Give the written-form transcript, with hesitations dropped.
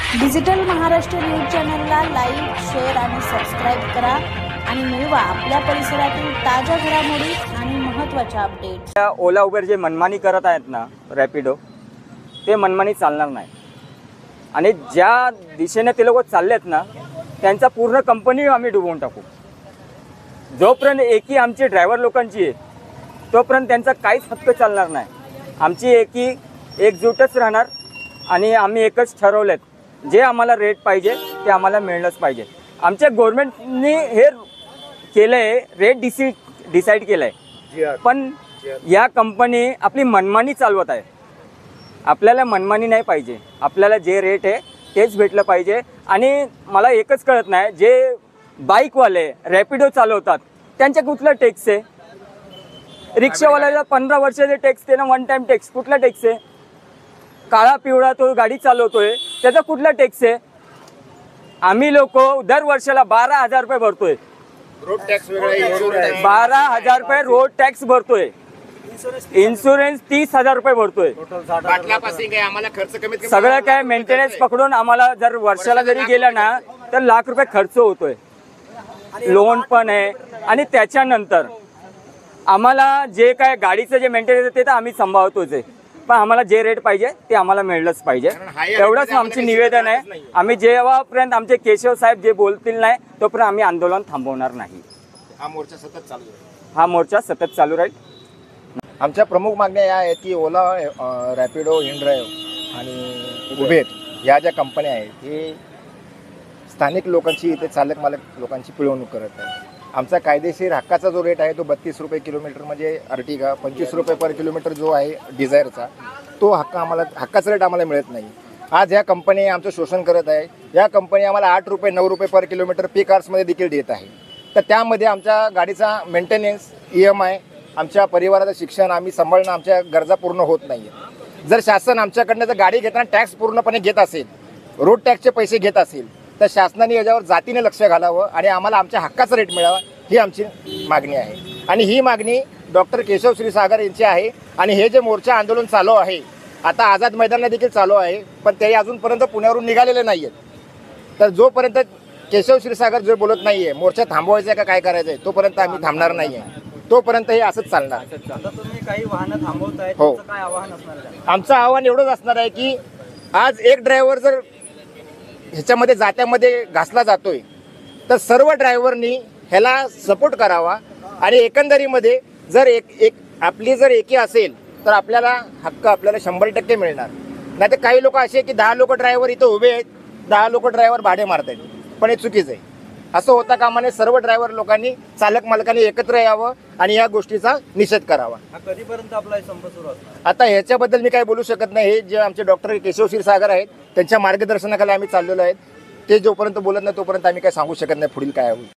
Digital Maharashtra news चॅनलला like, share आणि subscribe करा आणि मिळवा आपल्या परिसरातील ताज्या घडामोडी आणि महत्त्वाच्या अपडेट्स। ओला उबेर जे मनमानी करत आहेत ना, रॅपिडो, ते मनमानी चालणार नाही आणि ज्या दिशेने ते लोक चाललेत ना, त्यांचा पूर्ण कंपनी आम्ही डुबवून टाकू। जोपर्यंत एकी आमची ड्रायव्हर लोकांची आहे तोपर्यंत त्यांचा काहीच हक्क चालणार नाही। आमची एकी एकजूटच राहणार आणि आम्ही एकच ठरवलेत, जे आम्हाला रेट पाहिजे ते आम्हाला मिळणंच पाहिजे। आमच्या गव्हर्नमेंटने हे केलंय, रेट डिसाईड केलंय, पण या कंपनी आपली मनमानी चालवत आहे। आपल्याला मनमानी नाही पाहिजे, आपल्याला जे रेट आहे तेच भेटलं पाहिजे। आणि मला एकच कळत नाही, जे बाईकवाले रॅपिडो चालवतात त्यांच्या कुठला टॅक्स आहे? रिक्षावाल्याला 15 वर्षाचे टॅक्स आहे ना, वन टाइम टॅक्स, कुठला टॅक्स आहे? काळा पिवळा तो गाडी चालवतोय त्याचा कुठला टॅक्स आहे? आम्ही लोक दर वर्षाला 12,000 रुपये भरतोय, रोड टॅक्स वेगळा, 12,000 रुपये रोड टॅक्स भरतोय, इन्शुरन्स 30,000 रुपये भरतोय, आम्हाला खर्च कमीत कमी सगळं काय मेंटेनन्स पकडून आम्हाला जर वर्षाला जरी गेला ना तर लाख रुपये खर्च होतोय, लोन पण आहे। आणि त्याच्यानंतर आम्हाला जे काय गाडीचं जे मेंटेनन्स ते तर आम्ही सांभाळतोच आहे, पण आम्हाला जे रेट पाहिजे ते आम्हाला मिळलंच पाहिजे। एवढंच आमचे निवेदन आहे। आम्ही जेव्हापर्यंत आमचे केशव साहेब जे बोलतील नाही तोपर्यंत आम्ही आंदोलन थांबवणार नाही। हा मोर्चा सतत चालू आहे, हा मोर्चा सतत चालू राहील। आमच्या प्रमुख मागण्या या आहेत की ओला, रॅपिडो, इनड्राईव्ह आणि उबेर या ज्या कंपन्या आहेत हे स्थानिक लोकांची, इथे चालक मालक लोकांची पिळवणूक करत आहे। आमचा कायदेशीर हक्काचा जो रेट आहे तो 32 रुपये किलोमीटर म्हणजे अर्टिगा, 25 रुपये पर किलोमीटर जो आहे डिझायरचा, तो हक्काचा रेट आम्हाला मिळत नाही। आज ह्या कंपनी आमचं शोषण करत आहे। या कंपनी आम्हाला 8 रुपये 9 रुपये पर किलोमीटर पी कार्समध्ये देखील देत आहे। तर त्यामध्ये आमच्या गाडीचा मेंटेनन्स, EMI, आमच्या परिवाराचं शिक्षण आम्ही सांभाळणं, आमच्या गरजा पूर्ण होत नाही आहे। जर शासन आमच्याकडनं जर गाडी घेताना टॅक्स पूर्णपणे घेत असेल, रोड टॅक्सचे पैसे घेत असेल, तर शासनाने याच्यावर जातीने लक्ष घालावं आणि आम्हाला आमच्या हक्काचा रेट मिळावा, ही आमची मागणी आहे। आणि ही मागणी डॉक्टर केशव क्षीरसागर यांची आहे। आणि हे जे मोर्चा आंदोलन चालू आहे, आता आझाद मैदानाला देखील चालू आहे, पण ते अजूनपर्यंत पुण्यावरून निघालेले नाही आहेत। तर जोपर्यंत केशव क्षीरसागर जो बोलत नाही आहे मोर्चा थांबवायचा का काय करायचं आहे, तोपर्यंत आम्ही थांबणार नाही आहे, तोपर्यंत हे असंच चालणार। आता तुम्ही काही वाहनं थांबवताय, हो, काय आव्हान असणार आहे? आमचं आव्हान एवढंच असणार आहे की आज एक ड्रायव्हर जर ह्याच्यामध्ये जात्यामध्ये घासला जातोय तर सर्व ड्रायव्हरनी ह्याला सपोर्ट करावा। आणि एकंदरीमध्ये जर आपली जर एकी असेल तर आपल्याला हक्क आपल्याला 100% मिळणार। नाही तर काही लोक असे की 10 लोक ड्रायव्हर इथं उभे आहेत, 10 लोक ड्रायव्हर भाडे मारत आहेत, पण हे चुकीचं आहे। असं होता कामा नये। सर्व ड्रायव्हर लोकांनी, चालक मालकांनी एकत्र यावं आणि या गोष्टीचा निषेध करावा। कधीपर्यंत आपला संप सुरू असणार? आता ह्याच्याबद्दल मी काही बोलू शकत नाही। हे जे आमचे डॉक्टर केशव क्षीरसागर आहेत त्यांच्या मार्गदर्शनाखाली आम्ही चाललेलो आहेत, ते जोपर्यंत बोलत नाही तोपर्यंत आम्ही काही सांगू शकत नाही पुढील काय होईल।